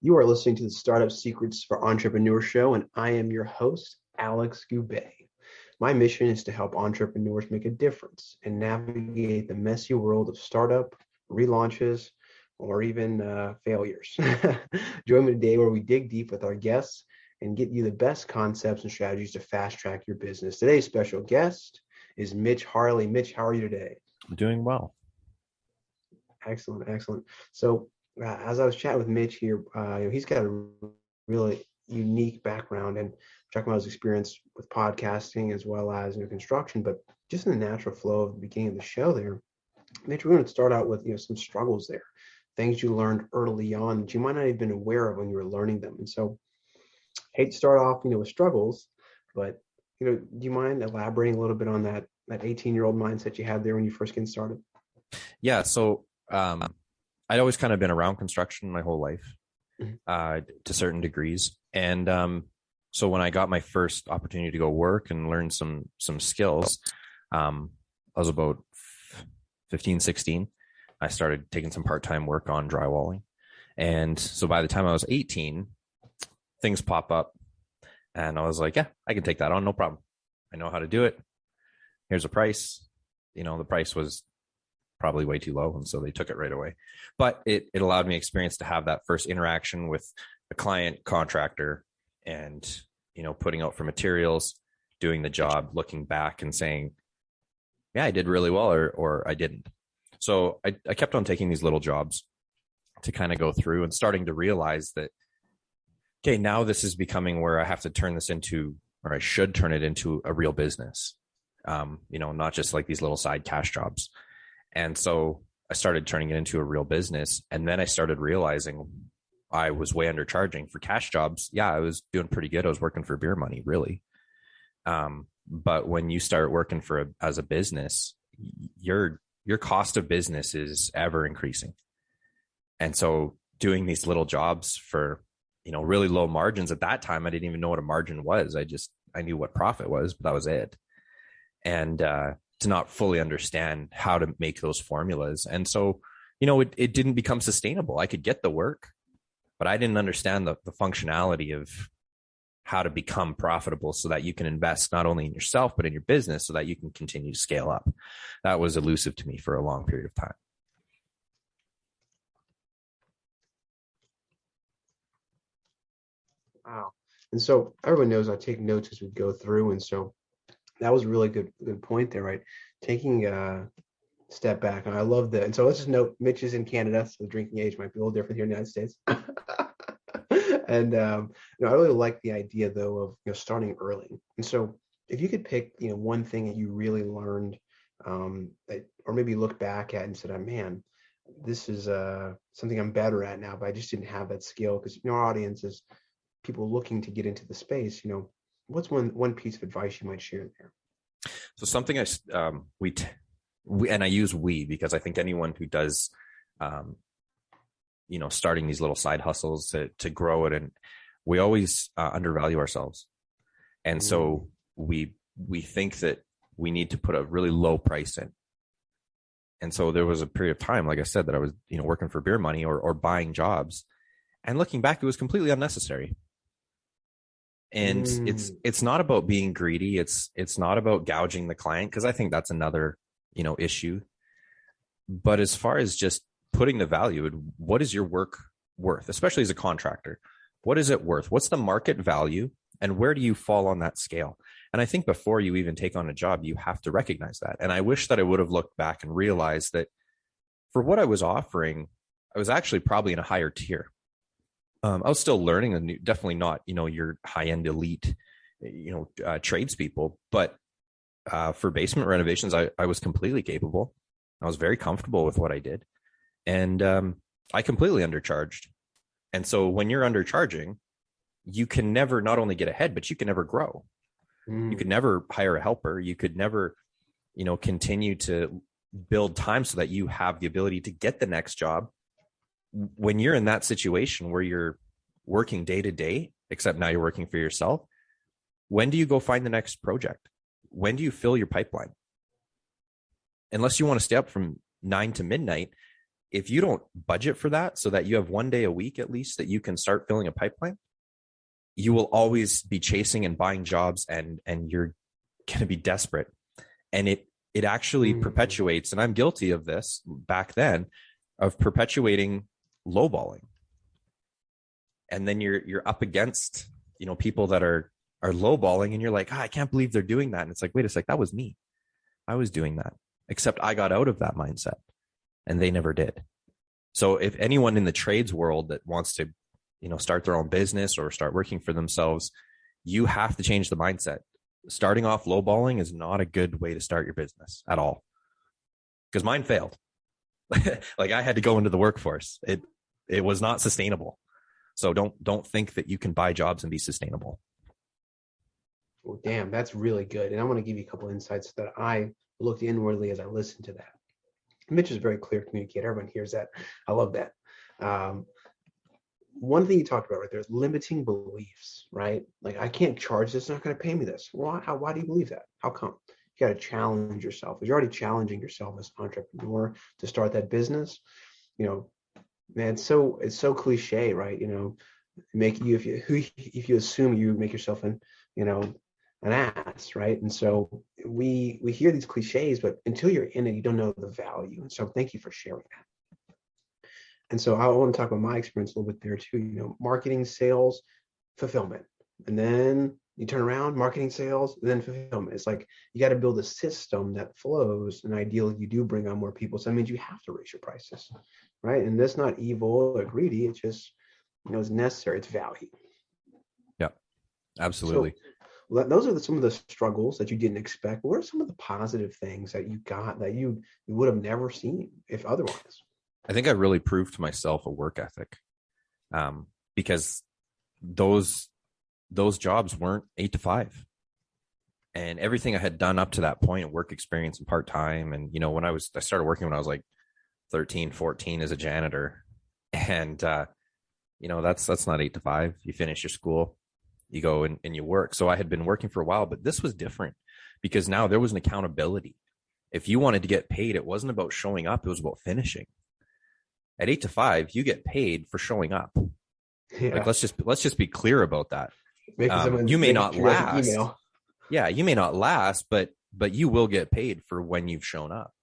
You are listening to the Startup Secrets for Entrepreneur Show, and I am your host, Alex Goubet. My mission is to help entrepreneurs make a difference and navigate the messy world of startup, relaunches, or even failures. Join me today where we dig deep with our guests and get you the best concepts and strategies to fast track your business. Today's special guest is Mitch Harley. Mitch, how are you today? I'm doing well. Excellent, excellent. So as I was chatting with Mitch here, he's got a really unique background and talking about his experience with podcasting as well as construction, but just in the natural flow of the beginning of the show there, Mitch, we're going to start out with some struggles there, things you learned early on that you might not have been aware of when you were learning them. And so, hate to start off with struggles, but do you mind elaborating a little bit on that 18-year-old mindset you had there when you first getting started? Yeah. So I'd always kind of been around construction my whole life, to certain degrees. And so when I got my first opportunity to go work and learn some skills, I was about 15, 16. I started taking some part-time work on drywalling. And so by the time I was 18, things pop up and I was like, yeah, I can take that on. No problem. I know how to do it. Here's a price. The price was probably way too low. And so they took it right away. But it allowed me experience to have that first interaction with a client, contractor, and, putting out for materials, doing the job, looking back and saying, yeah, I did really well or I didn't. So I kept on taking these little jobs to kind of go through and starting to realize that, okay, now this is becoming where I have to turn this into, or I should turn it into a real business, not just like these little side cash jobs. And so I started turning it into a real business. And then I started realizing I was way undercharging for cash jobs. Yeah, I was doing pretty good. I was working for beer money, really. But when you start working as a business, your cost of business is ever increasing. And so doing these little jobs for, really low margins at that time, I didn't even know what a margin was. I knew what profit was, but that was it. And, to not fully understand how to make those formulas. And so, it didn't become sustainable. I could get the work, but I didn't understand the functionality of how to become profitable so that you can invest not only in yourself, but in your business so that you can continue to scale up. That was elusive to me for a long period of time. Wow. And so everyone knows I take notes as we go through. And so that was a really good point there, right? Taking a step back. And I love that. And so let's just note, Mitch is in Canada, so the drinking age might be a little different here in the United States. And I really like the idea though of starting early. And so if you could pick one thing that you really learned, that, or maybe look back at and said, oh, man, this is something I'm better at now, but I just didn't have that skill. Because our audience is people looking to get into the space. What's one piece of advice you might share there? So something we and I use we because I think anyone who does, starting these little side hustles to grow it, and we always undervalue ourselves, and so we think that we need to put a really low price in. And so there was a period of time, like I said, that I was working for beer money or buying jobs, and looking back, it was completely unnecessary. And it's not about being greedy. It's not about gouging the client, because I think that's another, issue. But as far as just putting the value, what is your work worth, especially as a contractor? What is it worth? What's the market value? And where do you fall on that scale? And I think before you even take on a job, you have to recognize that. And I wish that I would have looked back and realized that for what I was offering, I was actually probably in a higher tier. I was still learning, and definitely not, your high-end elite, tradespeople. But for basement renovations, I was completely capable. I was very comfortable with what I did, and I completely undercharged. And so when you're undercharging, you can never not only get ahead, but you can never grow. You could never hire a helper. You could never, continue to build time so that you have the ability to get the next job. When you're in that situation where you're working day to day, except now you're working for yourself, when do you go find the next project? When do you fill your pipeline? Unless you want to stay up from 9 to midnight, if you don't budget for that so that you have one day a week at least that you can start filling a pipeline, you will always be chasing and buying jobs, and you're going to be desperate. And it actually perpetuates, and I'm guilty of this back then, of perpetuating lowballing. And then you're up against, people that are lowballing, and you're like, I can't believe they're doing that. And it's like, wait a sec, that was me. I was doing that, except I got out of that mindset and they never did. So if anyone in the trades world that wants to, start their own business or start working for themselves, you have to change the mindset. Starting off lowballing is not a good way to start your business at all. Because mine failed. Like, I had to go into the workforce. It was not sustainable. So don't think that you can buy jobs and be sustainable. Well, damn, that's really good. And I want to give you a couple of insights that I looked inwardly as I listened to that. Mitch is a very clear communicator. Everyone hears that. I love that. One thing you talked about right there is limiting beliefs, right? Like, I can't charge this, not going to pay me this. Why do you believe that? How come? You got to challenge yourself. If you're already challenging yourself as an entrepreneur to start that business, man, it's so cliche, right? If you assume, you make yourself an ass, right? And so we hear these cliches, but until you're in it, you don't know the value. And so thank you for sharing that. And so I want to talk about my experience a little bit there too. Marketing, sales, fulfillment, and then you turn around, marketing, sales, and then fulfillment. It's like you got to build a system that flows. And ideally, you do bring on more people. So that means you have to raise your prices, right? And that's not evil or greedy. It's just it's necessary. It's value. Yeah, absolutely. So those are some of the struggles that you didn't expect. What are some of the positive things that you got that you would have never seen if otherwise? I think I really proved to myself a work ethic, because those jobs weren't 8 to 5, and everything I had done up to that point, work experience and part-time. And, when I started working when I was like 13, 14 as a janitor, and, that's not 8 to 5. You finish your school, you go and you work. So I had been working for a while, but this was different because now there was an accountability. If you wanted to get paid, it wasn't about showing up. It was about finishing. At 8 to 5, you get paid for showing up. Yeah. Like, let's just be clear about that. You may not last. Yeah, you may not last, but you will get paid for when you've shown up.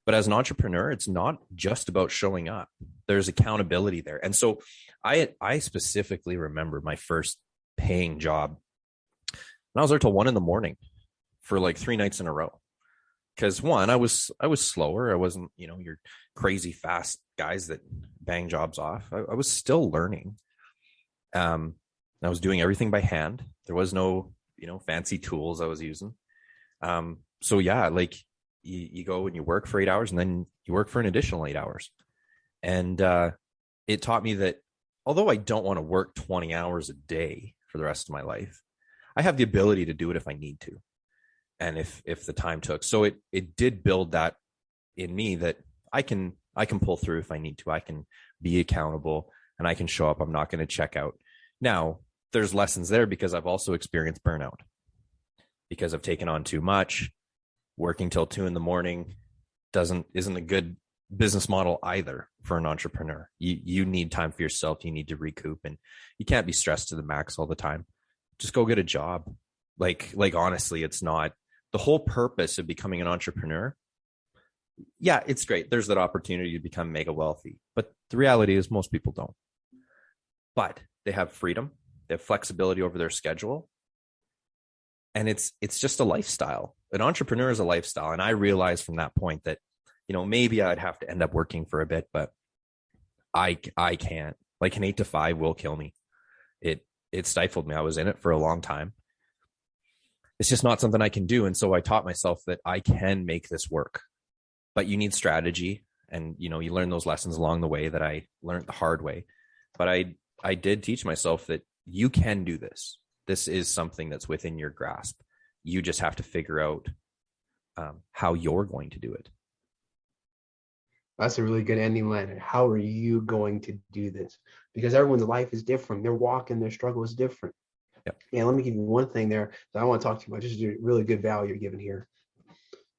But as an entrepreneur, it's not just about showing up. There's accountability there. And so I specifically remember my first paying job. And I was there till 1 a.m. for like 3 nights in a row. Because one, I was slower. I wasn't, your crazy fast guys that bang jobs off. I was still learning. I was doing everything by hand. There was no, fancy tools I was using. So yeah, like you go and you work for 8 hours, and then you work for an additional 8 hours. And it taught me that although I don't want to work 20 hours a day for the rest of my life, I have the ability to do it if I need to. And if the time took. So it did build that in me, that I can pull through if I need to. I can be accountable and I can show up. I'm not going to check out. Now, there's lessons there because I've also experienced burnout because I've taken on too much. Working till 2 a.m. isn't a good business model either for an entrepreneur. You need time for yourself. You need to recoup, and you can't be stressed to the max all the time. Just go get a job. Like honestly, it's not the whole purpose of becoming an entrepreneur. Yeah, it's great. There's that opportunity to become mega wealthy, but the reality is most people don't. But they have freedom. They have flexibility over their schedule. And it's just a lifestyle. An entrepreneur is a lifestyle. And I realized from that point that, maybe I'd have to end up working for a bit, but I can't. Like, an 8 to 5 will kill me. It stifled me. I was in it for a long time. It's just not something I can do. And so I taught myself that I can make this work, but you need strategy. And, you learn those lessons along the way that I learned the hard way. But I did teach myself that you can do this. This is something that's within your grasp. You just have to figure out how you're going to do it. That's a really good ending line. How are you going to do this? Because everyone's life is different. Their walk and their struggle is different. Yep. And let me give you one thing there that I want to talk to you about. Just a really good value you're giving here.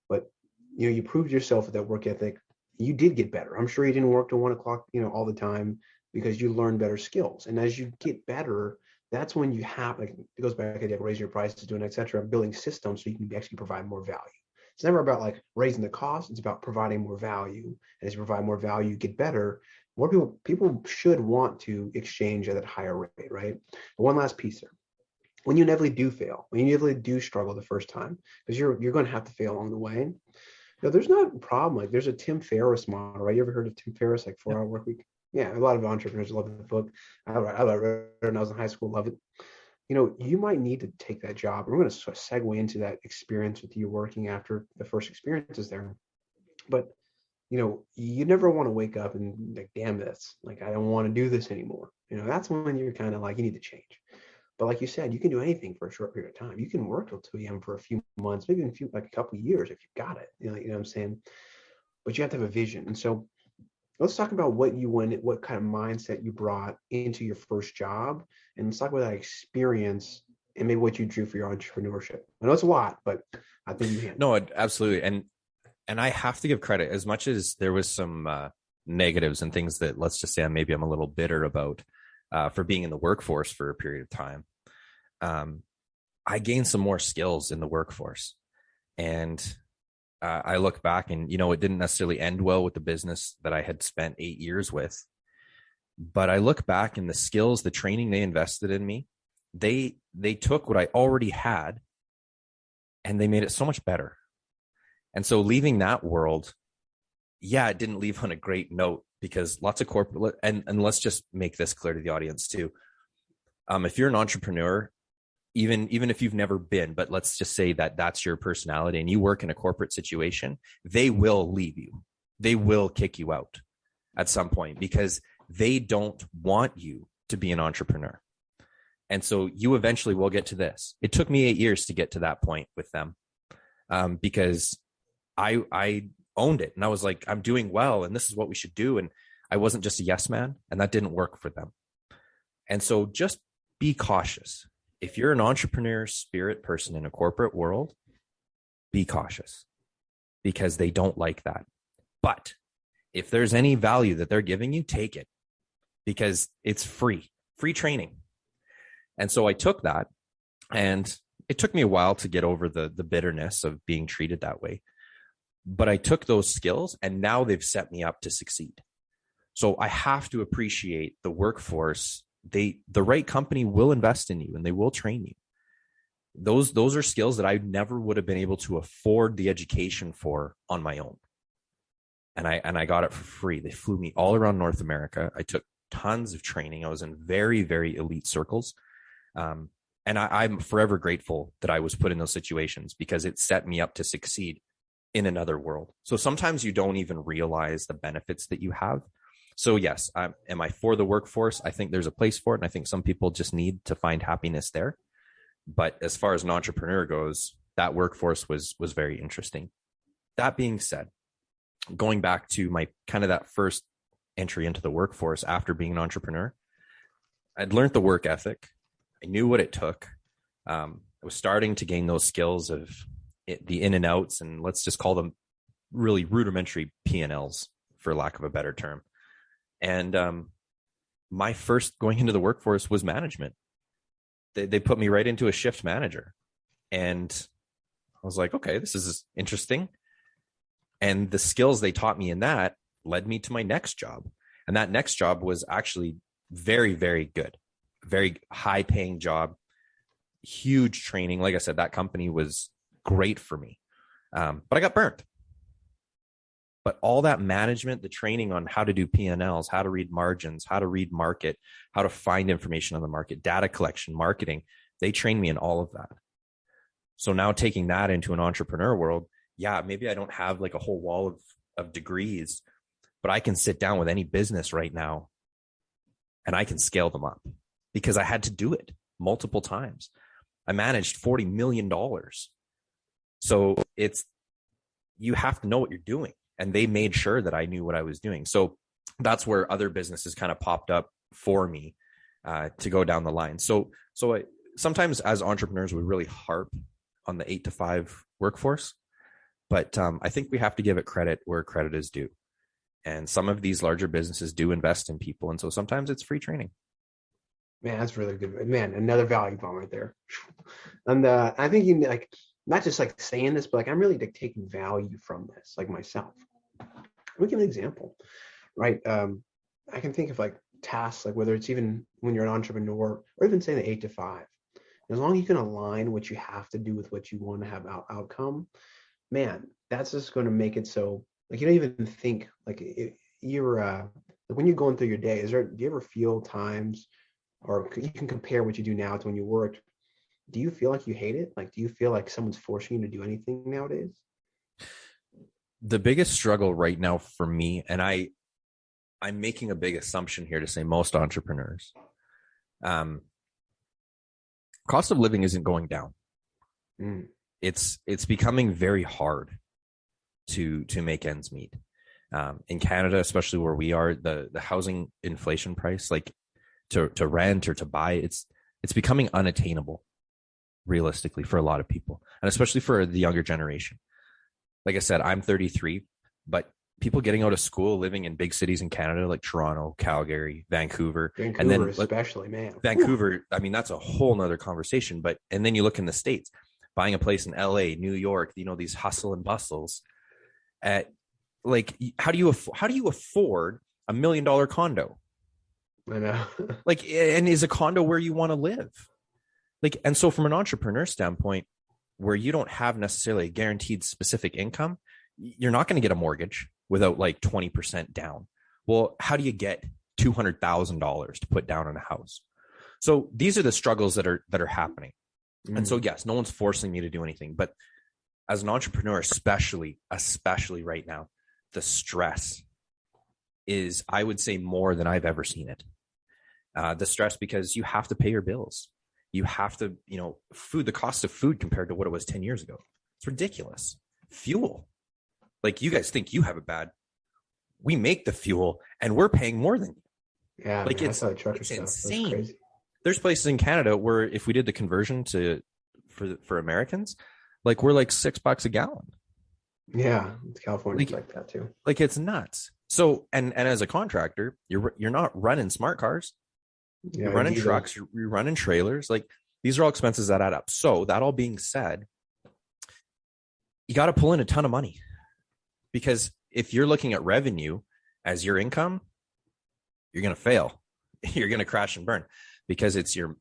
But you proved yourself with that work ethic. you did get better. I'm sure you didn't work till 1 o'clock, all the time, because you learned better skills. And as you get better, that's when you have, like, it goes back to raising your prices, doing et cetera, building systems so you can actually provide more value. It's never about like raising the cost. It's about providing more value. And as you provide more value, you get better. More people should want to exchange at a higher rate, right? But one last piece there. When you inevitably do fail, when you inevitably do struggle the first time, because you're going to have to fail along the way. There's not a problem. Like, there's a Tim Ferriss model, right? You ever heard of Tim Ferriss, like 4 Hour Work Week? Yeah, a lot of entrepreneurs love the book. I read it when I was in high school, love it. You might need to take that job. We're going to sort of segue into that experience with you working after the first experiences there. But, you never want to wake up and like, damn this, like, I don't want to do this anymore. That's when you're kind of like, you need to change. But like you said, you can do anything for a short period of time. You can work till 2 a.m. for a few months, maybe a couple of years if you've got it. You know what I'm saying? But you have to have a vision. And so let's talk about what kind of mindset you brought into your first job. And let's talk about that experience and maybe what you drew for your entrepreneurship. I know it's a lot, but I think you can. No, absolutely. And I have to give credit, as much as there was some negatives and things that, let's just say, I'm a little bitter about, for being in the workforce for a period of time. I gained some more skills in the workforce, and I look back and, it didn't necessarily end well with the business that I had spent 8 years with, but I look back and the skills, the training they invested in me, they took what I already had and they made it so much better. And so leaving that world, it didn't leave on a great note, because lots of corporate, and let's just make this clear to the audience too. If you're an entrepreneur, even if you've never been, but let's just say that that's your personality and you work in a corporate situation, they will leave you. They will kick you out at some point, because they don't want you to be an entrepreneur. And so you eventually will get to this. It took me 8 years to get to that point with them, because I owned it and I was like, I'm doing well and this is what we should do. And I wasn't just a yes man, and that didn't work for them. And so just be cautious. If you're an entrepreneur spirit person in a corporate world, be cautious, because they don't like that. But if there's any value that they're giving you, take it, because it's free training. And so I took that, and it took me a while to get over the bitterness of being treated that way. But I took those skills and now they've set me up to succeed. So I have to appreciate the workforce. The right company will invest in you and they will train you. Those are skills that I never would have been able to afford the education for on my own. And I got it for free. They flew me all around North America. I took tons of training. I was in very, very elite circles. And I'm forever grateful that I was put in those situations, because it set me up to succeed in another world. So sometimes you don't even realize the benefits that you have. So yes, am I for the workforce? I think there's a place for it. And I think some people just need to find happiness there. But as far as an entrepreneur goes, that workforce was very interesting. That being said, going back to my kind of that first entry into the workforce after being an entrepreneur, I'd learned the work ethic. I knew what it took. I was starting to gain those skills of the in and outs, and let's just call them really rudimentary P&Ls, for lack of a better term. And my first going into the workforce was management. They put me right into a shift manager, and I was like, okay, this is interesting. And the skills they taught me in that led me to my next job. And that next job was actually very, very good, very high paying job, huge training. Like I said, that company was great for me. But I got burnt. But all that management, the training on how to do P&Ls, how to read margins, how to read market, how to find information on the market, data collection, marketing, they trained me in all of that. So now taking that into an entrepreneur world, maybe I don't have like a whole wall of degrees, but I can sit down with any business right now and I can scale them up, because I had to do it multiple times. I managed $40 million. So you have to know what you're doing. And they made sure that I knew what I was doing. So that's where other businesses kind of popped up for me to go down the line. So sometimes as entrepreneurs, we really harp on the 8-to-5 workforce, but I think we have to give it credit where credit is due. And some of these larger businesses do invest in people. And so sometimes it's free training. Man, that's really good. Man, another value bomb right there. And I think you like not just like saying this, but like I'm really like taking value from this, like myself. Let me give an example, right? I can think of like tasks, like whether it's even when you're an entrepreneur or even saying the 8 to 5. As long as you can align what you have to do with what you want to have outcome, man, that's just going to make it so like you don't even think like you're like when you're going through your day. Do you ever feel times, or you can compare what you do now to when you worked? Do you feel like you hate it? Like, do you feel like someone's forcing you to do anything nowadays? The biggest struggle right now for me, and I'm making a big assumption here to say most entrepreneurs, cost of living isn't going down. It's becoming very hard to make ends meet. In Canada, especially where we are, the housing inflation price, like to rent or to buy, it's becoming unattainable realistically for a lot of people, and especially for the younger generation. Like I said, I'm 33, but people getting out of school living in big cities in Canada like Toronto, Calgary, Vancouver, and then especially, man, Vancouver, I mean, that's a whole nother conversation. But and then you look in the States, buying a place in LA, New York, these hustle and bustles at like, how do you afford $1 million condo? I know. Like, and is a condo where you want to live? Like, and so from an entrepreneur standpoint, where you don't have necessarily a guaranteed specific income, you're not going to get a mortgage without like 20% down. Well, how do you get $200,000 to put down on a house? So these are the struggles that are happening. And so, yes, no one's forcing me to do anything, but as an entrepreneur, especially right now, the stress is, I would say, more than I've ever seen it. The stress because you have to pay your bills. You have to, food, the cost of food compared to what it was 10 years ago. It's ridiculous. Fuel. Like, you guys think you have it bad. We make the fuel and we're paying more than you. Yeah. Like, man, it's insane. Crazy. There's places in Canada where if we did the conversion for Americans, like we're like $6 a gallon. Yeah. California's like that too. Like, it's nuts. So, and as a contractor, you're not running smart cars. You're running trucks, you're running trailers. Like, these are all expenses that add up. So that all being said, you got to pull in a ton of money, because if you're looking at revenue as your income, you're going to fail. You're going to crash and burn, because it's your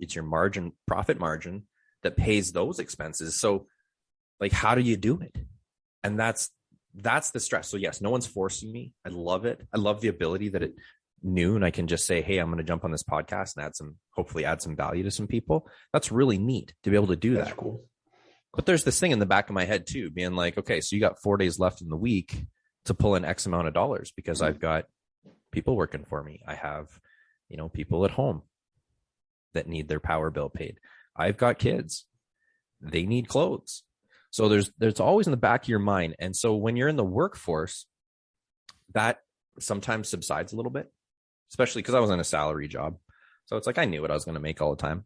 profit margin that pays those expenses. So like, how do you do it? And that's the stress. So yes, no one's forcing me. I love it. I love the ability that at noon I can just say, hey, I'm going to jump on this podcast and hopefully add some value to some people. That's really neat to be able to do that. That's cool. But there's this thing in the back of my head too, being like, okay, so you got 4 days left in the week to pull in X amount of dollars, because I've got people working for me. I have, people at home that need their power bill paid. I've got kids. They need clothes. So there's always in the back of your mind. And so when you're in the workforce, that sometimes subsides a little bit, especially because I was in a salary job. So it's like, I knew what I was going to make all the time.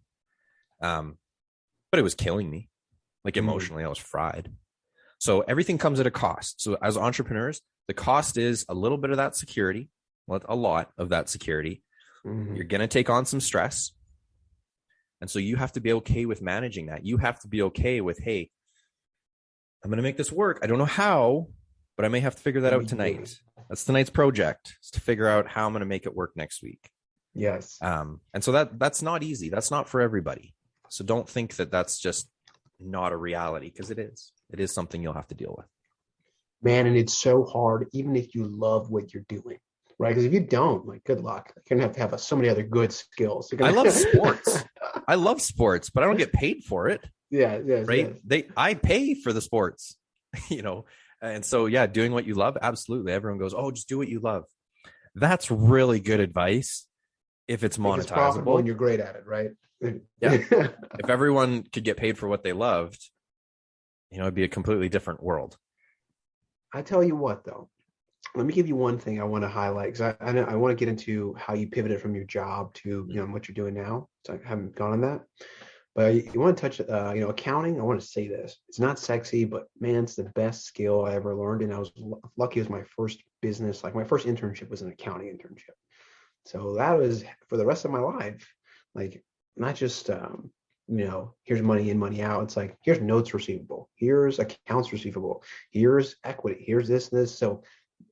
But it was killing me. Like, emotionally, I was fried. So everything comes at a cost. So as entrepreneurs, the cost is a little bit of that security, a lot of that security. You're going to take on some stress. And so you have to be okay with managing that. You have to be okay with, hey, I'm going to make this work. I don't know how, but I may have to figure that out tonight. That's tonight's project, is to figure out how I'm going to make it work next week. Yes. And so that's not easy. That's not for everybody. So don't think that that's just not a reality, because it is. It is something you'll have to deal with. Man, and it's so hard, even if you love what you're doing, right? Because if you don't, like, good luck. You're going to have so many other good skills. I love sports. I love sports, but I don't get paid for it. Yeah. Right. Yes. I pay for the sports, and so, yeah, doing what you love. Absolutely. Everyone goes, oh, just do what you love. That's really good advice. If it's monetizable, it's profitable and you're great at it, right? Yeah. If everyone could get paid for what they loved, it'd be a completely different world. I tell you what, though, let me give you one thing I want to highlight, because I want to get into how you pivoted from your job to what you're doing now. So I haven't gone on that. But you want to touch, accounting. I want to say this. It's not sexy, but man, it's the best skill I ever learned. And I was lucky. It was my first business. Like my first internship was an accounting internship. So that was for the rest of my life. Like not just, here's money in, money out. It's like, here's notes receivable. Here's accounts receivable. Here's equity. Here's this. So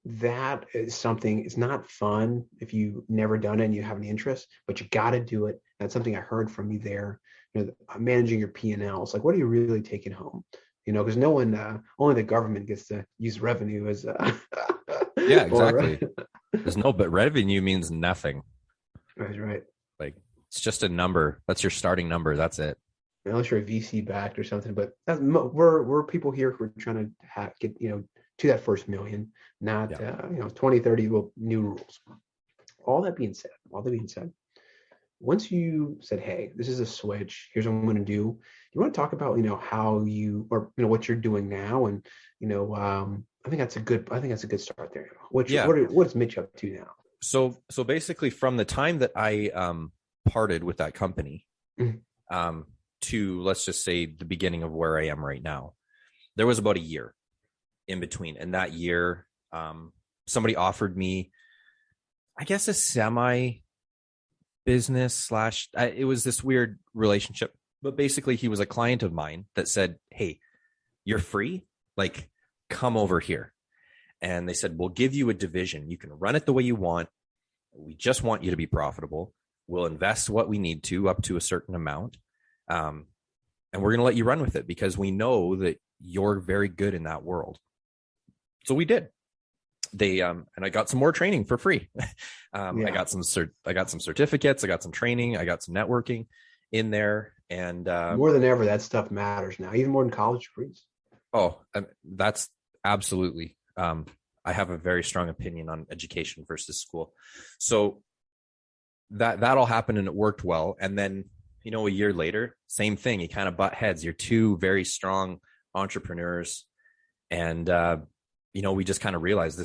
that is something, it's not fun if you've never done it and you have any interest, but you got to do it. That's something I heard from you there. Managing your P&Ls, like what are you really taking home? Because no one, only the government gets to use revenue as yeah, exactly. But revenue means nothing. That's right. Like it's just a number. That's your starting number. That's it. Unless you're a VC backed or something, but we're people here who are trying to get to that first million, not 20, 30 new rules. All that being said, once you said, hey, this is a switch, here's what I'm going to do, you want to talk about how you, or what you're doing now, and I think that's a good start there. What is Mitch up to now? So basically from the time that I parted with that company to, let's just say, the beginning of where I am right now, there was about a year in between. And that year, somebody offered me, I guess, a semi business / it was this weird relationship, but basically he was a client of mine that said, hey, you're free, like come over here. And they said, we'll give you a division. You can run it the way you want. We just want you to be profitable. We'll invest what we need to up to a certain amount. And we're going to let you run with it because we know that you're very good in that world. So we did. And I got some more training for free. I got some certificates. I got some training. I got some networking in there. And more than ever, that stuff matters now, even more than college degrees. Oh, that's absolutely. I have a very strong opinion on education versus school. So that all happened and it worked well. And then, a year later, same thing. You kind of butt heads. You're two very strong entrepreneurs. And, we just kind of realized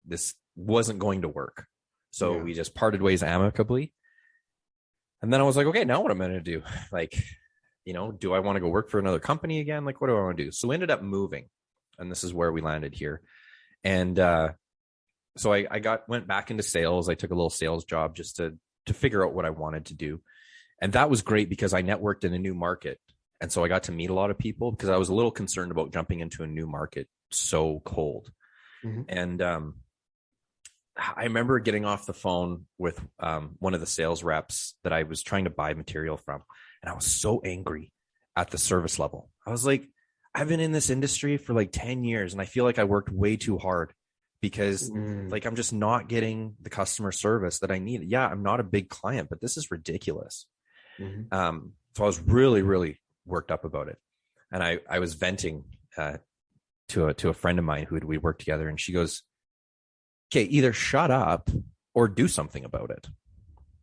this wasn't going to work. So we just parted ways amicably. And then I was like, okay, now what am I going to do? Like, do I want to go work for another company again? Like, what do I want to do? So we ended up moving, and this is where we landed here. And so I went back into sales. I took a little sales job just to figure out what I wanted to do. And that was great because I networked in a new market. And so I got to meet a lot of people because I was a little concerned about jumping into a new market so cold. Mm-hmm. And I remember getting off the phone with one of the sales reps that I was trying to buy material from. And I was so angry at the service level. I was like, I've been in this industry for like 10 years and I feel like I worked way too hard because like I'm just not getting the customer service that I need. Yeah, I'm not a big client, but this is ridiculous. Mm-hmm. So I was really, really worked up about it. And I was venting to a friend of mine who we worked together, and she goes, okay, either shut up or do something about it.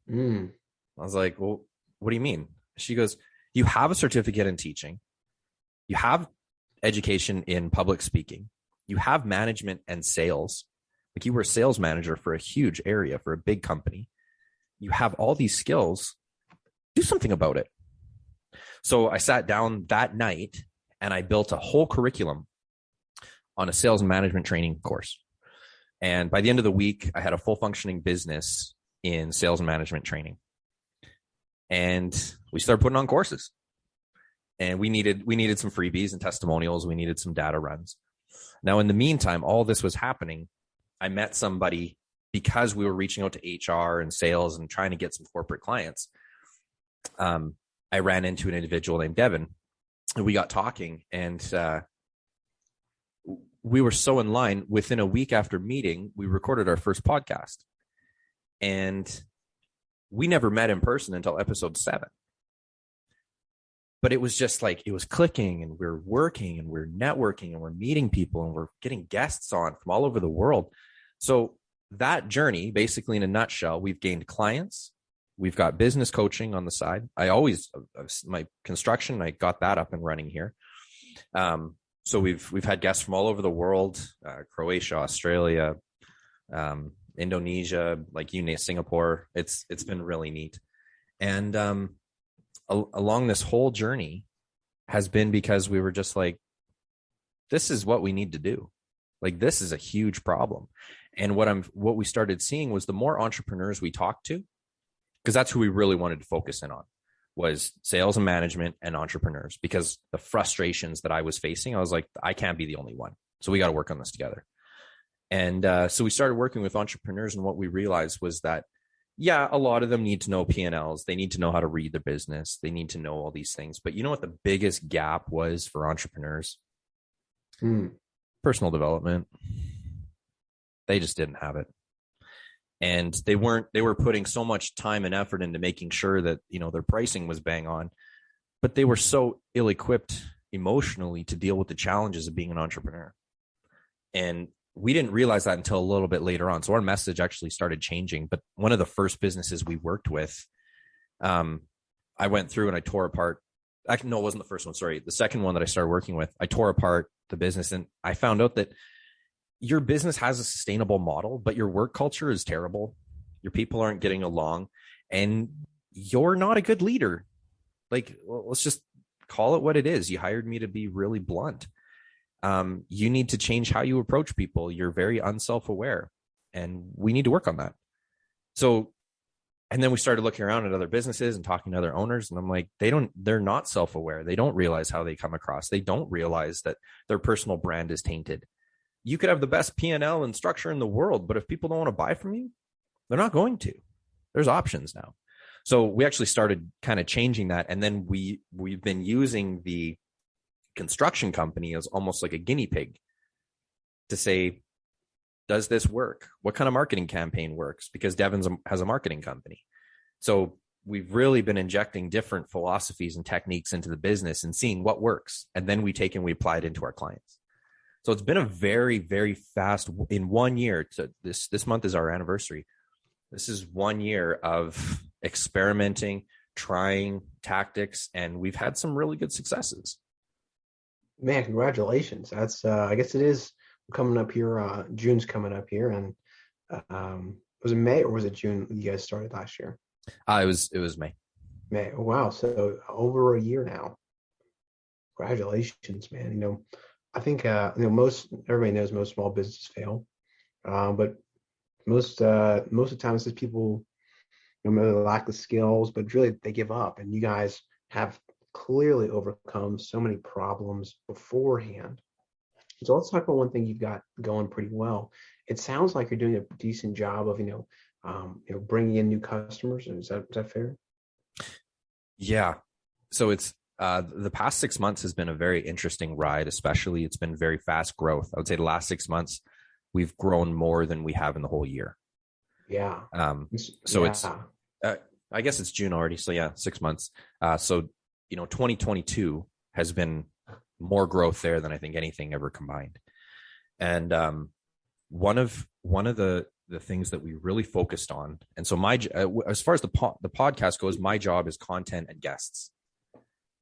I was like, well, what do you mean? She goes, you have a certificate in teaching. You have education in public speaking. You have management and sales. Like you were a sales manager for a huge area for a big company. You have all these skills. Do something about it. So I sat down that night and I built a whole curriculum on a sales and management training course. And by the end of the week, I had a full functioning business in sales and management training. And we started putting on courses. And we needed some freebies and testimonials. We needed some data runs. Now, in the meantime, all this was happening. I met somebody because we were reaching out to HR and sales and trying to get some corporate clients. I ran into an individual named Devin, and we got talking, and we were so in line. Within a week after meeting, we recorded our first podcast, and we never met in person until episode 7. But it was just like, it was clicking, and we're working and we're networking and we're meeting people and we're getting guests on from all over the world. So that journey, basically in a nutshell, we've gained clients. We've got business coaching on the side. My construction, I got that up and running here. So we've had guests from all over the world, Croatia, Australia, Indonesia, like you name, Singapore. It's been really neat. And along this whole journey has been because we were just like, this is what we need to do. Like, this is a huge problem. And what we started seeing was the more entrepreneurs we talked to, because that's who we really wanted to focus in on, was sales and management and entrepreneurs, because the frustrations that I was facing, I was like, I can't be the only one. So we got to work on this together. And so we started working with entrepreneurs. And what we realized was that, yeah, a lot of them need to know P&Ls. They need to know how to read their business. They need to know all these things. But you know what the biggest gap was for entrepreneurs? Personal development. They just didn't have it. And they were putting so much time and effort into making sure that, their pricing was bang on, but they were so ill-equipped emotionally to deal with the challenges of being an entrepreneur. And we didn't realize that until a little bit later on. So our message actually started changing. But one of the first businesses we worked with, I went through and I tore apart. Actually, no, it wasn't the first one. Sorry. The second one that I started working with, I tore apart the business, and I found out that your business has a sustainable model, but your work culture is terrible. Your people aren't getting along, and you're not a good leader. Like, well, let's just call it what it is. You hired me to be really blunt. You need to change how you approach people. You're very unself-aware, and we need to work on that. So, and then we started looking around at other businesses and talking to other owners, and I'm like, they're not self-aware. They don't realize how they come across. They don't realize that their personal brand is tainted. You could have the best P&L and structure in the world, but if people don't want to buy from you, they're not going to. There's options now. So we actually started kind of changing that. And then we've been using the construction company as almost like a guinea pig to say, does this work? What kind of marketing campaign works? Because Devon's has a marketing company. So we've really been injecting different philosophies and techniques into the business and seeing what works. And then we take and we apply it into our clients. So it's been a very, very fast, in 1 year. This month is our anniversary. This is 1 year of experimenting, trying tactics, and we've had some really good successes. Man, congratulations. That's I guess it is coming up here. June's coming up here, and was it May or was it June you guys started last year? It was May. May. Oh, wow. So over a year now. Congratulations, man. I think everybody knows most small businesses fail, but most of the time it's just people maybe lack the skills, but really they give up. And you guys have clearly overcome so many problems beforehand. So let's talk about one thing you've got going pretty well. It sounds like you're doing a decent job of bringing in new customers. Is that fair? Yeah. So it's the past 6 months has been a very interesting ride. Especially, it's been very fast growth. I would say the last 6 months we've grown more than we have in the whole year. Yeah. It's I guess it's June already. So yeah, 6 months. 2022 has been more growth there than I think anything ever combined. And one of the things that we really focused on, and so as far as the podcast goes, my job is content and guests.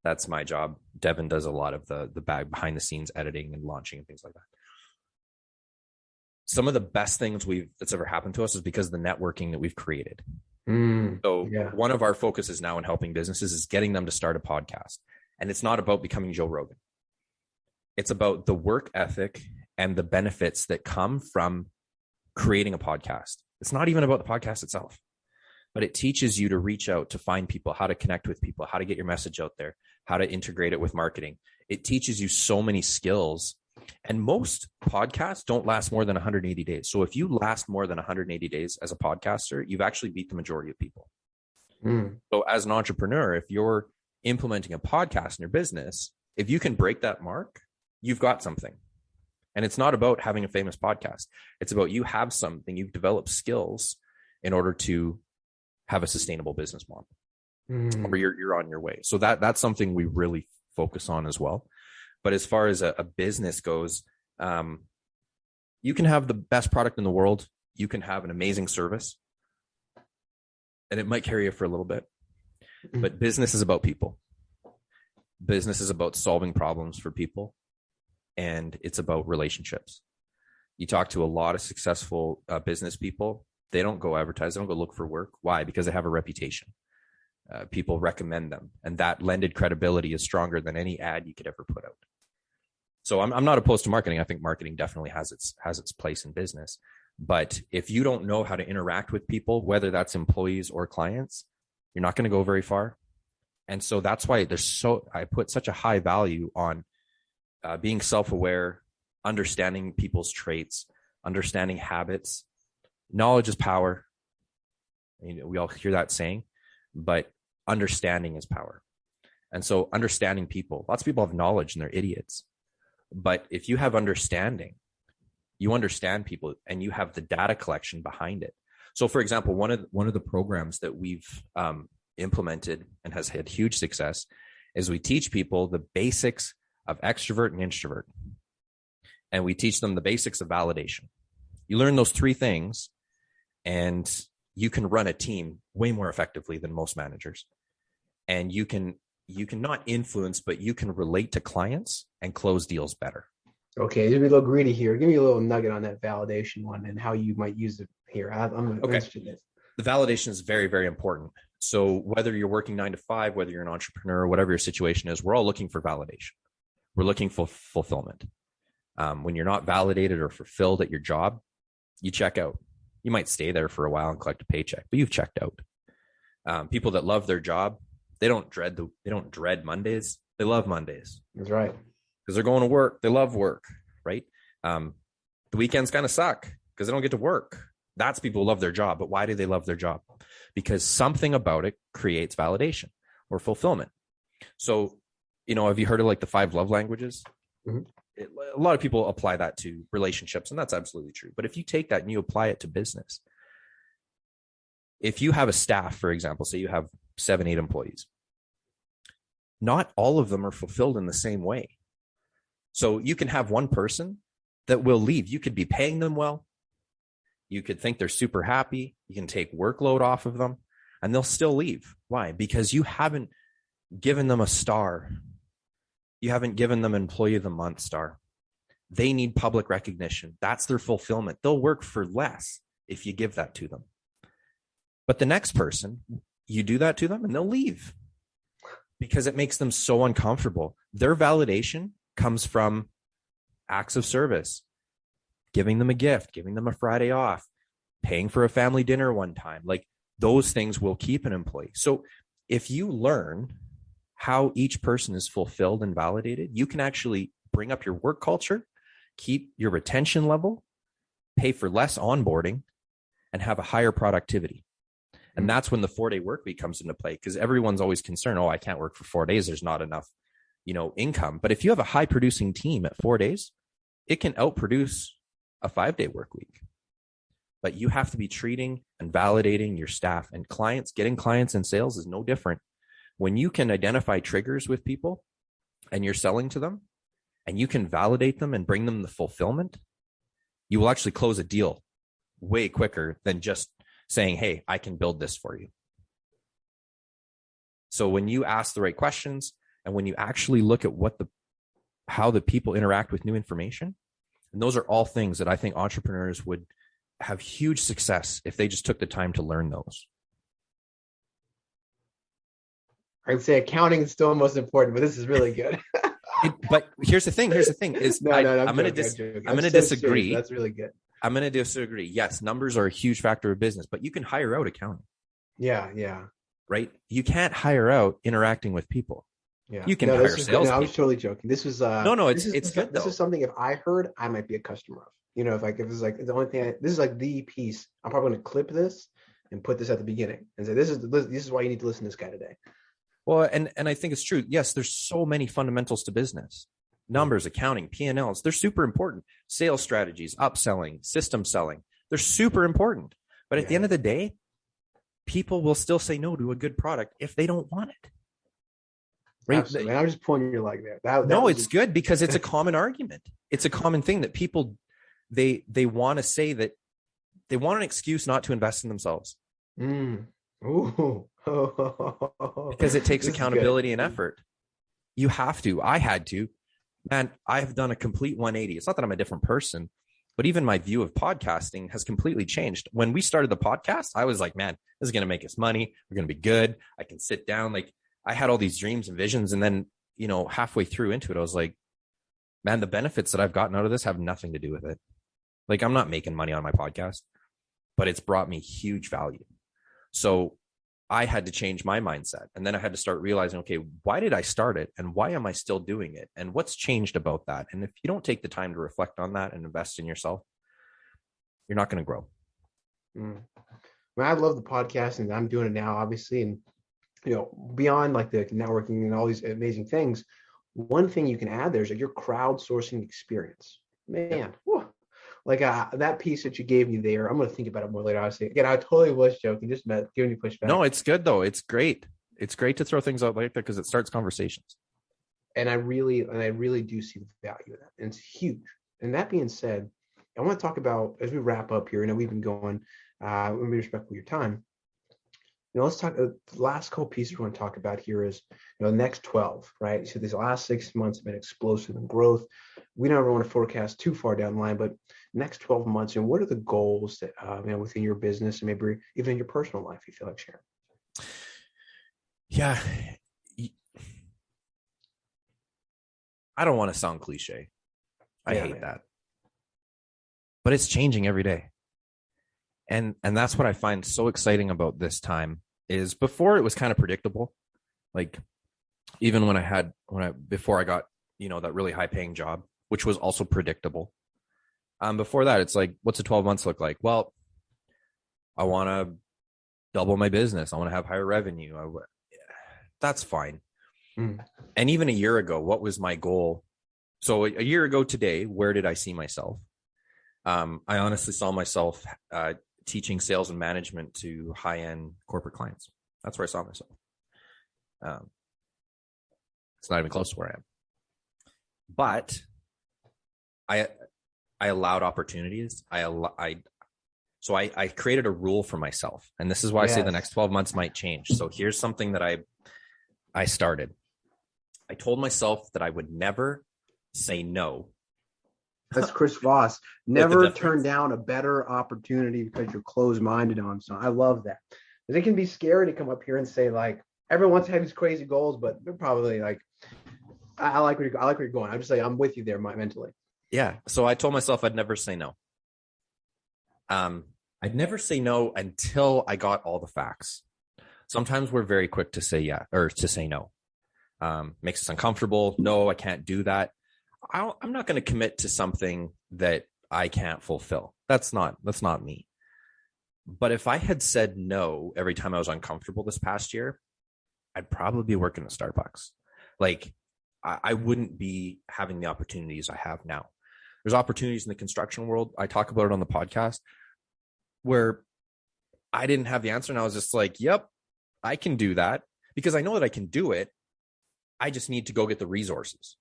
That's my job. Devon does a lot of the behind the scenes editing and launching and things like that. Some of the best things that's ever happened to us is because of the networking that we've created. One of our focuses now in helping businesses is getting them to start a podcast. And it's not about becoming Joe Rogan. It's about the work ethic and the benefits that come from creating a podcast. It's not even about the podcast itself, but it teaches you to reach out, to find people, how to connect with people, how to get your message out there, how to integrate it with marketing. It teaches you so many skills. And most podcasts don't last more than 180 days. So if you last more than 180 days as a podcaster, you've actually beat the majority of people. So as an entrepreneur, if you're implementing a podcast in your business, if you can break that mark, you've got something. And it's not about having a famous podcast. It's about you have something, you've developed skills in order to have a sustainable business model, or you're on your way. So that's something we really focus on as well. But as far as a business goes, you can have the best product in the world. You can have an amazing service, and it might carry you for a little bit. But business is about people. Business is about solving problems for people, and it's about relationships. You talk to a lot of successful business people. They don't go advertise. They don't go look for work. Why? Because they have a reputation. people recommend them, and that lended credibility is stronger than any ad you could ever put out. So I'm not opposed to marketing. I think marketing definitely has its place in business. But if you don't know how to interact with people, whether that's employees or clients, you're not going to go very far. And so that's why I put such a high value on being self-aware, understanding people's traits, understanding habits. Knowledge is power. We all hear that saying, but understanding is power. And so understanding people, lots of people have knowledge and they're idiots. But if you have understanding, you understand people and you have the data collection behind it. So for example, one of the programs that we've implemented and has had huge success is we teach people the basics of extrovert and introvert. And we teach them the basics of validation. You learn those three things and you can run a team way more effectively than most managers. And you can not influence, but you can relate to clients and close deals better. Okay, let me be a little greedy here. Give me a little nugget on that validation one and how you might use it here. I'm interested in it. The validation is very, very important. So whether you're working 9 to 5, whether you're an entrepreneur, whatever your situation is, we're all looking for validation. We're looking for fulfillment. When you're not validated or fulfilled at your job, you check out. You might stay there for a while and collect a paycheck, but you've checked out. People that love their job, they don't dread Mondays. They love Mondays. That's right. Because they're going to work. They love work, right? The weekends kind of suck because they don't get to work. That's people who love their job. But why do they love their job? Because something about it creates validation or fulfillment. So, have you heard of like the 5 love languages? Mm-hmm. A lot of people apply that to relationships, and that's absolutely true. But if you take that and you apply it to business, if you have a staff, for example, say you have 7, 8 employees, not all of them are fulfilled in the same way. So you can have one person that will leave. You could be paying them well. You could think they're super happy. You can take workload off of them and they'll still leave. Why? Because you haven't given them a star. You haven't given them Employee of the Month star. They need public recognition. That's their fulfillment. They'll work for less if you give that to them. But the next person, you do that to them and they'll leave because it makes them so uncomfortable. Their validation comes from acts of service, giving them a gift, giving them a Friday off, paying for a family dinner one time. Like those things will keep an employee. So if you learn how each person is fulfilled and validated, you can actually bring up your work culture, keep your retention level, pay for less onboarding, and have a higher productivity. And that's when the 4-day work week comes into play, because everyone's always concerned, I can't work for 4 days. There's not enough, income. But if you have a high producing team at 4 days, it can outproduce a 5-day work week. But you have to be treating and validating your staff and clients. Getting clients in sales is no different. When you can identify triggers with people and you're selling to them and you can validate them and bring them the fulfillment, you will actually close a deal way quicker than just saying, hey, I can build this for you. So when you ask the right questions and when you actually look at how the people interact with new information, and those are all things that I think entrepreneurs would have huge success if they just took the time to learn those. I'd say accounting is still most important, but this is really good. But here's the thing is I'm going to disagree. That's really good. I'm going to disagree. Yes, numbers are a huge factor of business, but you can hire out accounting. Yeah. Right? You can't hire out interacting with people. Yeah. You can hire sales. I was totally joking. This was it's good. This is something if I heard, I might be a customer of. If it's like the only thing, this is like the piece. I'm probably going to clip this and put this at the beginning and say, this is why you need to listen to this guy today. Well, and I think it's true. Yes, there's so many fundamentals to business. Numbers, accounting, P&Ls, they're super important. Sales strategies, upselling, system selling, they're super important. But at the end of the day, people will still say no to a good product if they don't want it. Right? Absolutely. And I'm just pulling your leg there. It's good because it's a common argument. It's a common thing that people, they want to say that they want an excuse not to invest in themselves. Ooh. Because it takes accountability and effort. You have to. I had to. Man, I've done a complete 180. It's not that I'm a different person. But even my view of podcasting has completely changed. When we started the podcast, I was like, man, this is going to make us money. We're going to be good. I can sit down. Like, I had all these dreams and visions. And then, halfway through into it, I was like, man, the benefits that I've gotten out of this have nothing to do with it. Like, I'm not making money on my podcast, but it's brought me huge value. So I had to change my mindset. And then I had to start realizing, okay, why did I start it? And why am I still doing it? And what's changed about that? And if you don't take the time to reflect on that and invest in yourself, you're not going to grow. I love the podcast, and I'm doing it now, obviously. And, beyond like the networking and all these amazing things, one thing you can add there is that you're crowdsourcing experience. Man, whew. Like that piece that you gave me there, I'm going to think about it more later. Obviously, again, I totally was joking, just giving you pushback. No, it's good though. It's great. It's great to throw things out like that because it starts conversations. And I really do see the value of that, and it's huge. And that being said, I want to talk about, as we wrap up here. We've been going. Let me be respectful of your time. Let's talk. The last couple pieces we want to talk about here is, the next 12, right? So these last 6 months have been explosive in growth. We don't ever want to forecast too far down the line, but next 12 months, and what are the goals that, within your business and maybe even in your personal life, you feel like sharing? Yeah. I don't want to sound cliche. I hate that, but it's changing every day. And that's what I find so exciting about this time is before it was kind of predictable. Like even before I got, that really high paying job, which was also predictable. Before that, it's like, what's a 12 months look like? Well, I want to double my business. I want to have higher revenue. That's fine. And even a year ago, what was my goal? So a year ago today, where did I see myself? I honestly saw myself teaching sales and management to high-end corporate clients. That's where I saw myself. It's not even close to where I am. But I allowed opportunities. So I created a rule for myself. And this is why I say the next 12 months might change. So here's something that I started. I told myself that I would never say no. That's Chris Voss. Never turn down a better opportunity because you're closed-minded on something. I love that. Because it can be scary to come up here and say, like, everyone wants to have these crazy goals, but they're probably like, I like where you're going. I'm just like, I'm with you there mentally. Yeah. So I told myself I'd never say no. I'd never say no until I got all the facts. Sometimes we're very quick to say yeah or to say no. Makes us uncomfortable. No, I can't do that. I'm not going to commit to something that I can't fulfill. That's not me. But if I had said no every time I was uncomfortable this past year, I'd probably be working at Starbucks. Like I wouldn't be having the opportunities I have now. There's opportunities in the construction world. I talk about it on the podcast where I didn't have the answer. And I was just like, yep, I can do that because I know that I can do it. I just need to go get the resources.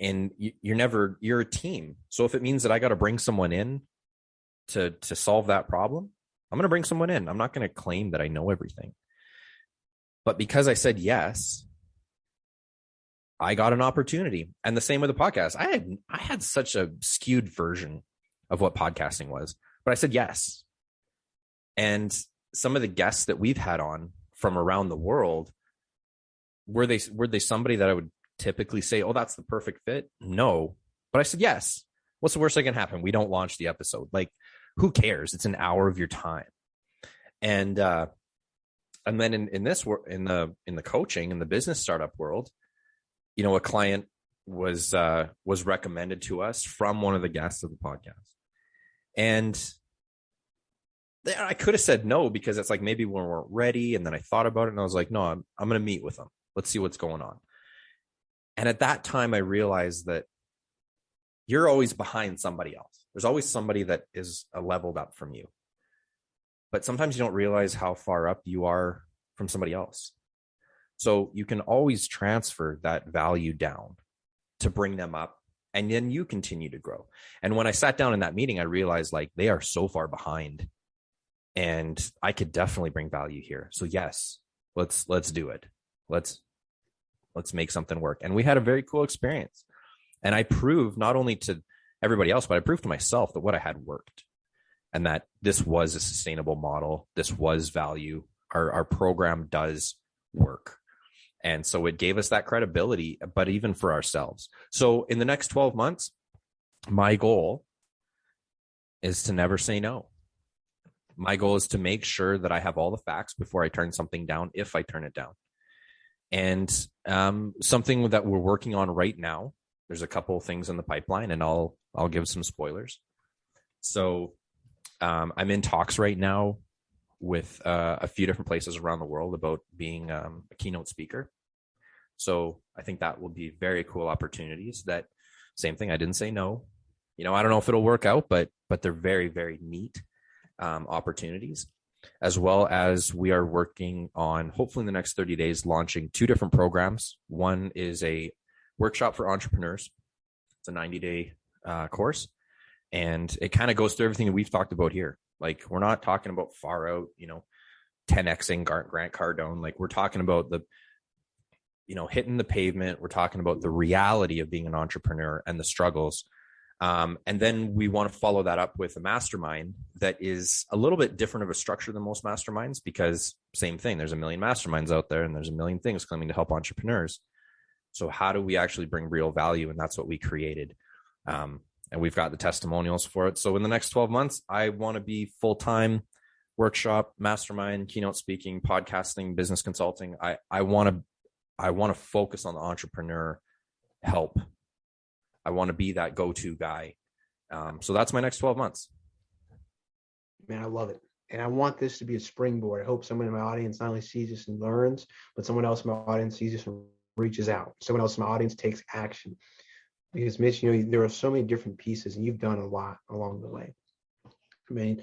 And you're a team. So if it means that I got to bring someone in to solve that problem, I'm going to bring someone in. I'm not going to claim that I know everything. But because I said yes, I got an opportunity. And the same with the podcast. I had such a skewed version of what podcasting was, but I said yes. And some of the guests that we've had on from around the world, were they somebody that I would typically say, oh, that's the perfect fit? No. But I said yes. What's the worst that can happen? We don't launch the episode. Like, who cares? It's an hour of your time. And then in the coaching in the business startup world, a client was recommended to us from one of the guests of the podcast. And I could have said no because it's like maybe we weren't ready. And then I thought about it and I was like, no, I'm going to meet with them. Let's see what's going on. And at that time, I realized that you're always behind somebody else. There's always somebody that is leveled up from you. But sometimes you don't realize how far up you are from somebody else. So you can always transfer that value down to bring them up. And then you continue to grow. And when I sat down in that meeting, I realized like they are so far behind. And I could definitely bring value here. So yes, let's do it. Let's make something work. And we had a very cool experience. And I proved not only to everybody else, but I proved to myself that what I had worked and that this was a sustainable model. This was value. Our program does work. And so it gave us that credibility, but even for ourselves. So in the next 12 months, my goal is to never say no. My goal is to make sure that I have all the facts before I turn something down, if I turn it down. And something that we're working on right now, there's a couple of things in the pipeline, and I'll give some spoilers. So I'm in talks right now with a few different places around the world about being a keynote speaker. So I think that will be very cool opportunities. That same thing, I didn't say no. I don't know if it'll work out, but they're very, very neat opportunities. As well as we are working on, hopefully in the next 30 days, launching 2 different programs. One is a workshop for entrepreneurs. It's a 90-day course. And it kind of goes through everything that we've talked about here. Like, we're not talking about far out, 10Xing Grant Cardone. Like, we're talking about the, hitting the pavement. We're talking about the reality of being an entrepreneur and the struggles. And then we want to follow that up with a mastermind that is a little bit different of a structure than most masterminds, because same thing, there's a million masterminds out there and there's a million things claiming to help entrepreneurs. So how do we actually bring real value? And that's what we created. And we've got the testimonials for it. So in the next 12 months, I want to be full-time workshop, mastermind, keynote speaking, podcasting, business consulting. I want to focus on the entrepreneur help. I want to be that go-to guy. So that's my next 12 months. Man, I love it. And I want this to be a springboard. I hope someone in my audience not only sees this and learns, but someone else in my audience sees this and reaches out. Someone else in my audience takes action. Because Mitch, there are so many different pieces, and you've done a lot along the way. I mean,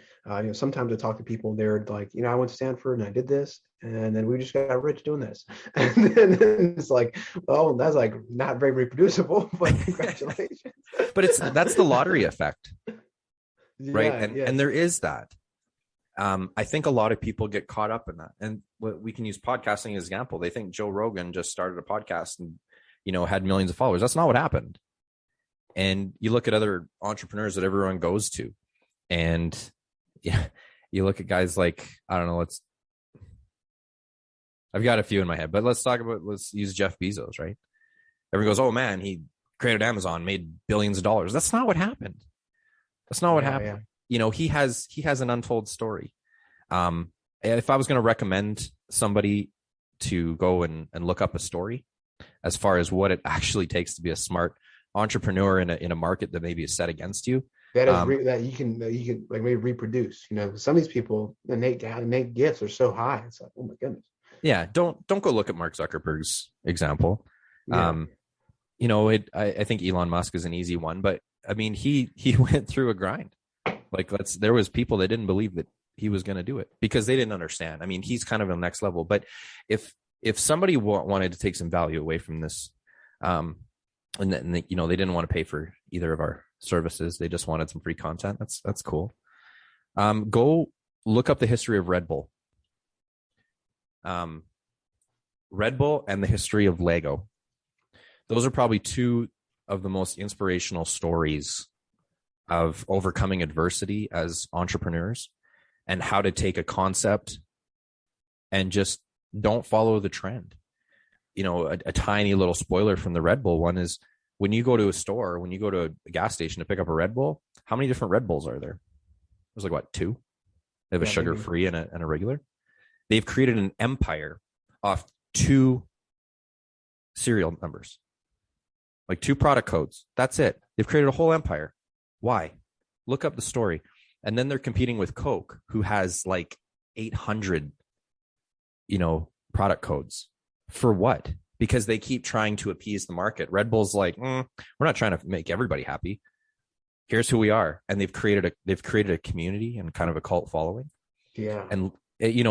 sometimes I talk to people, they're like, I went to Stanford and I did this, and then we just got rich doing this. And then it's like, oh, that's like not very reproducible, but congratulations. But that's the lottery effect, right? Yeah, and there is that. I think a lot of people get caught up in that. And we can use podcasting as an example. They think Joe Rogan just started a podcast and, had millions of followers. That's not what happened. And you look at other entrepreneurs that everyone goes to, and you look at guys like, I don't know, I've got a few in my head, but let's use Jeff Bezos, right? Everyone goes, oh man, he created Amazon, made billions of dollars. That's not what happened. That's not what happened. Yeah. He has an untold story. If I was going to recommend somebody to go and look up a story as far as what it actually takes to be a smart entrepreneur in a market that maybe is set against you, that is that you can like maybe reproduce. Some of these people, the innate gifts are so high. It's like, oh my goodness. Yeah, don't go look at Mark Zuckerberg's example. Yeah. I think Elon Musk is an easy one, but I mean, he went through a grind. Like, there was people that didn't believe that he was going to do it because they didn't understand. I mean, he's kind of on the next level. But if somebody wanted to take some value away from this, and they didn't want to pay for either of our services, they just wanted some free content. That's cool. Go look up the history of Red Bull. Red Bull and the history of Lego. Those are probably 2 of the most inspirational stories of overcoming adversity as entrepreneurs, and how to take a concept and just don't follow the trend. A tiny little spoiler from the Red Bull one is, when you go to a store, when you go to a gas station to pick up a Red Bull, how many different Red Bulls are there? There's like, what, 2? They have a sugar-free and a regular. They've created an empire off 2 serial numbers, like 2 product codes. That's it. They've created a whole empire. Why? Look up the story. And then they're competing with Coke, who has like 800, product codes. For what? Because they keep trying to appease the market. Red Bull's like, we're not trying to make everybody happy. Here's who we are. And they've created a community and kind of a cult following. Yeah. And,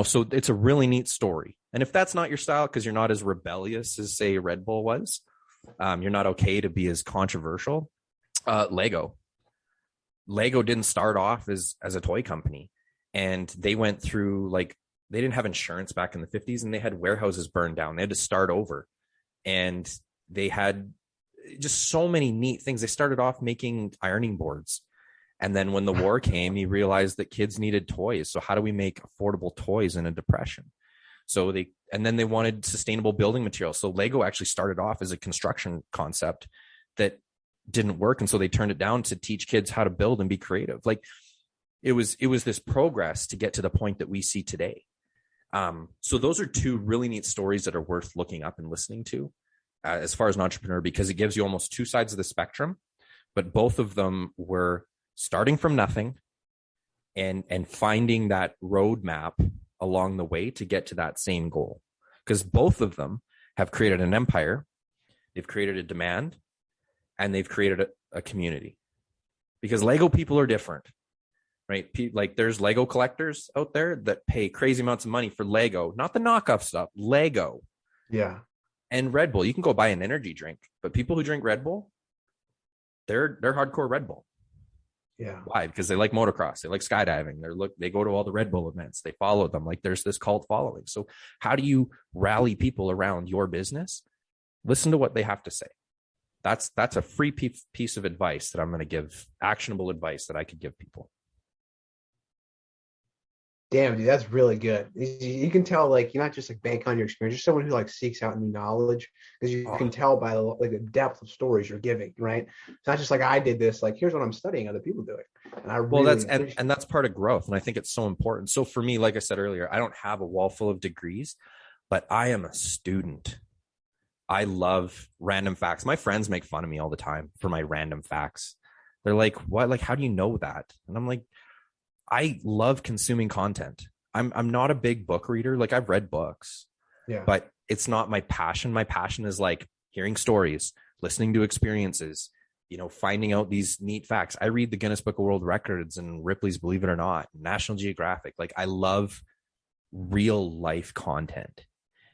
so it's a really neat story. And if that's not your style, because you're not as rebellious as, say, Red Bull was, you're not okay to be as controversial. Lego didn't start off as a toy company, and they went through, like, they didn't have insurance back in the 50s, and they had warehouses burned down. They had to start over, and they had just so many neat things. They started off making ironing boards. And then when the war came, he realized that kids needed toys. So how do we make affordable toys in a depression? And then they wanted sustainable building materials. So Lego actually started off as a construction concept that didn't work. And so they turned it down to teach kids how to build and be creative. Like it was this progress to get to the point that we see today. So those are two really neat stories that are worth looking up and listening to as far as an entrepreneur, because it gives you almost two sides of the spectrum, but both of them were starting from nothing and finding that roadmap along the way to get to that same goal. Because both of them have created an empire, they've created a demand, and they've created a community. Because Lego people are different, right? Like there's Lego collectors out there that pay crazy amounts of money for Lego, not the knockoff stuff, Lego. Yeah. And Red Bull, you can go buy an energy drink, but people who drink Red Bull, they're hardcore Red Bull. Yeah. Why? Because they like motocross, they like skydiving, they go to all the Red Bull events, they follow them. Like there's this cult following. So how do you rally people around your business? Listen to what they have to say. That's a free piece of advice that I'm going to give, actionable advice that I could give people. Damn, dude, that's really good. You can tell, like, you're not just like bank on your experience. You're someone who like seeks out new knowledge, because you can tell by the depth of stories you're giving, right? It's not just like I did this. Like, here's what I'm studying other people doing, and that's part of growth, and I think it's so important. So for me, like I said earlier, I don't have a wall full of degrees, but I am a student. I love random facts. My friends make fun of me all the time for my random facts. They're like, "What? Like, how do you know that?" And I'm like, I love consuming content. I'm not a big book reader. Like I've read books, but it's not my passion. My passion is like hearing stories, listening to experiences, finding out these neat facts. I read the Guinness Book of World Records and Ripley's Believe It or Not, National Geographic. Like I love real life content.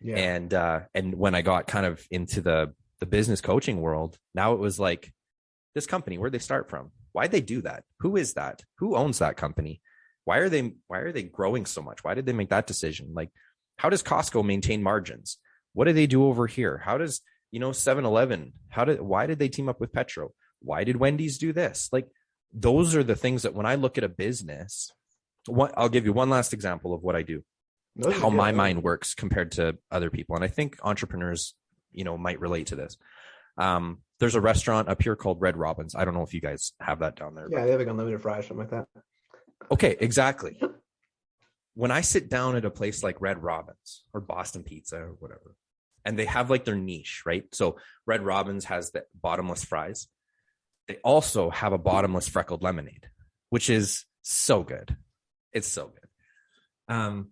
Yeah. And when I got kind of into the business coaching world, now it was like, this company, where'd they start from? Why'd they do that? Who is that? Who owns that company? Why are they growing so much? Why did they make that decision? Like, how does Costco maintain margins? What do they do over here? How does, 7-Eleven, why did they team up with Petro? Why did Wendy's do this? Like, those are the things that when I look at a business, I'll give you one last example of what I do, how my mind works compared to other people. And I think entrepreneurs, might relate to this. There's a restaurant up here called Red Robin's. I don't know if you guys have that down there. Yeah, they have like unlimited fries, something like that. Okay, exactly. When I sit down at a place like Red Robin's or Boston Pizza or whatever, and they have like their niche, right? So Red Robin's has the bottomless fries. They also have a bottomless freckled lemonade, which is so good. It's so good.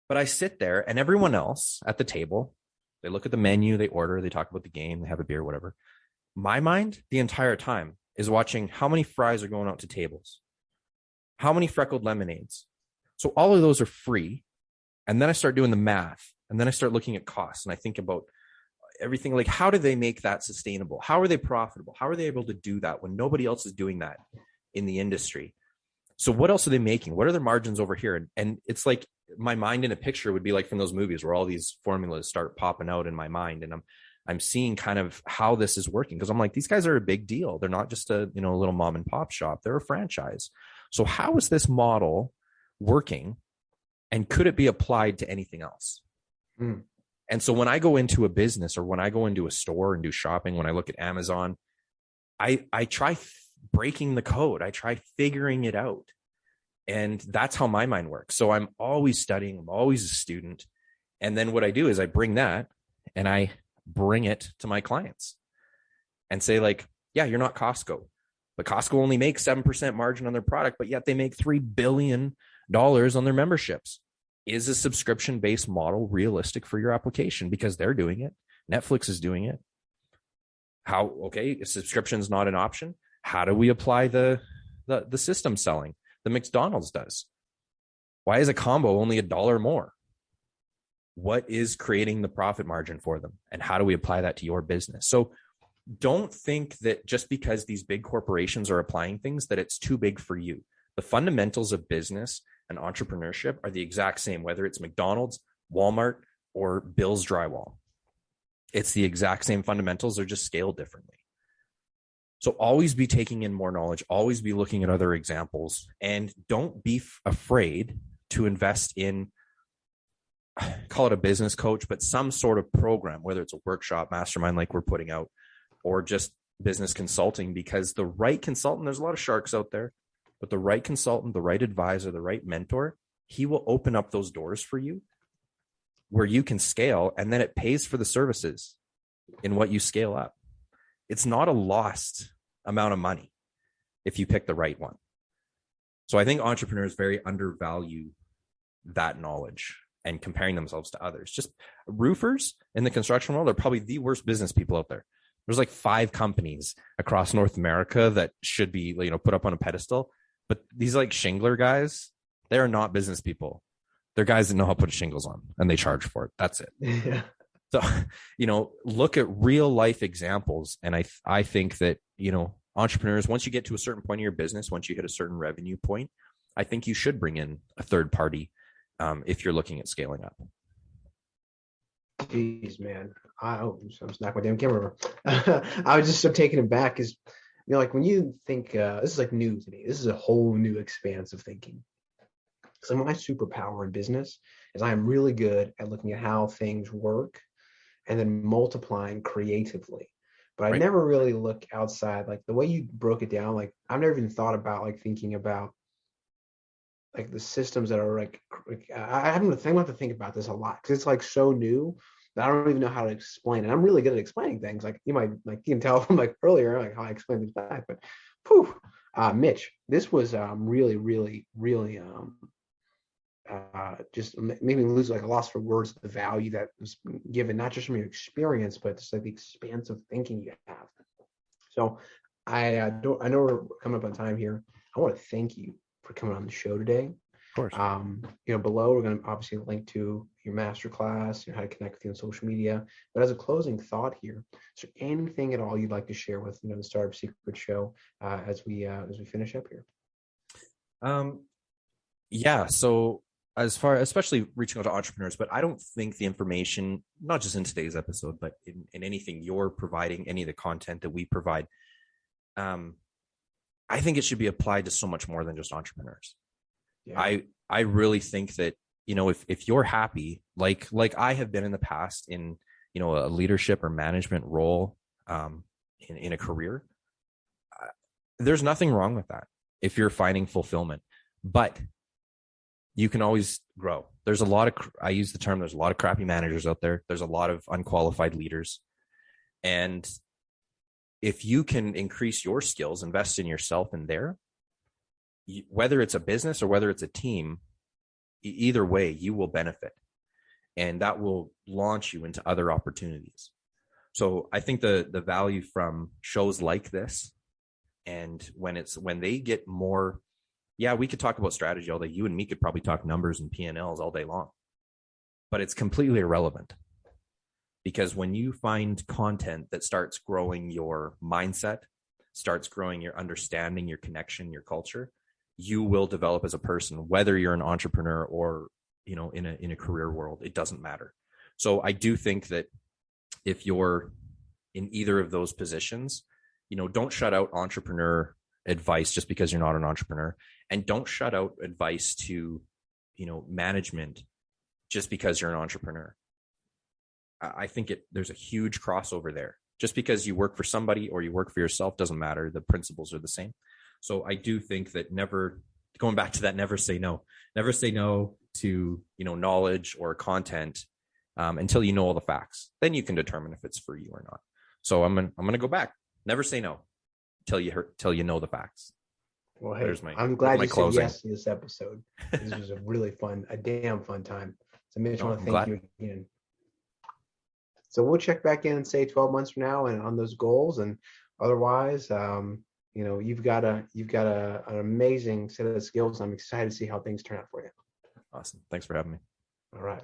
But I sit there and everyone else at the table, they look at the menu, they order, they talk about the game, they have a beer, whatever. My mind the entire time is watching how many fries are going out to tables, how many freckled lemonades. So all of those are free. And then I start doing the math, and then I start looking at costs, and I think about everything, like, how do they make that sustainable? How are they profitable? How are they able to do that when nobody else is doing that in the industry? So what else are they making? What are their margins over here? And it's like my mind in a picture would be like from those movies where all these formulas start popping out in my mind, and I'm seeing kind of how this is working, because I'm like, these guys are a big deal. They're not just a little mom and pop shop. They're a franchise. So how is this model working, and could it be applied to anything else? And so when I go into a business, or when I go into a store and do shopping, when I look at Amazon, I try breaking the code. I try figuring it out. And that's how my mind works. So I'm always studying. I'm always a student. And then what I do is I bring that and I bring it to my clients and say, like, yeah, you're not Costco, but Costco only makes 7% margin on their product, but yet they make $3 billion on their memberships. Is a subscription-based model realistic for your application? Because they're doing it. Netflix is doing it. A subscription is not an option. How do we apply the system selling the McDonald's does? Why is a combo only $1 more? What is creating the profit margin for them? And how do we apply that to your business? So don't think that just because these big corporations are applying things that it's too big for you. The fundamentals of business and entrepreneurship are the exact same, whether it's McDonald's, Walmart, or Bill's Drywall. It's the exact same fundamentals. They're just scaled differently. So always be taking in more knowledge, always be looking at other examples, and don't be afraid to invest in, call it a business coach, but some sort of program, whether it's a workshop, mastermind like we're putting out, or just business consulting, because the right consultant, there's a lot of sharks out there, but the right consultant, the right advisor, the right mentor, he will open up those doors for you where you can scale, and then it pays for the services in what you scale up. It's not a lost amount of money if you pick the right one. So I think entrepreneurs very undervalue that knowledge and comparing themselves to others. Just roofers in the construction world are probably the worst business people out there. There's like 5 companies across North America that should be, put up on a pedestal. But these like shingler guys, they are not business people. They're guys that know how to put shingles on and they charge for it. That's it. Yeah. So, look at real life examples. And I think that, entrepreneurs, once you get to a certain point in your business, once you hit a certain revenue point, I think you should bring in a third party if you're looking at scaling up. Jeez, man. I'm snapping my damn camera. I was just so taken aback because, like when you think, this is like new to me. This is a whole new expanse of thinking. So my superpower in business is I am really good at looking at how things work and then multiplying creatively. But I never really look outside, like the way you broke it down, like I've never even thought about like thinking about like the systems that are like I haven't to think about this a lot because it's like so new that I don't even know how to explain it. I'm really good at explaining things. Like you can tell from like earlier, like how I explained this back, but Mitch, this was really, really, really just made me lose like a loss for words the value that was given, not just from your experience, but just like the expansive thinking you have. So I know we're coming up on time here. I want to thank you for coming on the show today. Of course. Below we're going to obviously link to your masterclass, how to connect with you on social media. But as a closing thought here, is there anything at all you'd like to share with the Startup Secrets Show as we finish up here? Yeah. So as far, especially reaching out to entrepreneurs, but I don't think the information, not just in today's episode, but in anything you're providing, any of the content that we provide, I think it should be applied to so much more than just entrepreneurs. Yeah. I really think that, if you're happy, like I have been in the past in, a leadership or management role in a career, there's nothing wrong with that if you're finding fulfillment, but you can always grow. There's a lot of, I use the term, there's a lot of crappy managers out there. There's a lot of unqualified leaders. And if you can increase your skills, invest in yourself in there, whether it's a business or whether it's a team, either way, you will benefit. And that will launch you into other opportunities. So I think the value from shows like this, and when they get more, we could talk about strategy all day. You and me could probably talk numbers and P&Ls all day long, but it's completely irrelevant. Because when you find content that starts growing your mindset, starts growing your understanding, your connection, your culture, you will develop as a person, whether you're an entrepreneur or, in a career world, it doesn't matter. So I do think that if you're in either of those positions, don't shut out entrepreneur advice just because you're not an entrepreneur, and don't shut out advice to, management just because you're an entrepreneur. I think there's a huge crossover there. Just because you work for somebody or you work for yourself doesn't matter. The principles are the same. So I do think that going back to that, never say no to, knowledge or content until you know all the facts. Then you can determine if it's for you or not. So I'm going to go back. Never say no till you know the facts. Well, hey, I'm glad you said yes to this episode. This was a damn fun time. So Mitch, I want to thank you again. So we'll check back in and say 12 months from now and on those goals. And otherwise, you've got an amazing set of skills. I'm excited to see how things turn out for you. Awesome. Thanks for having me. All right.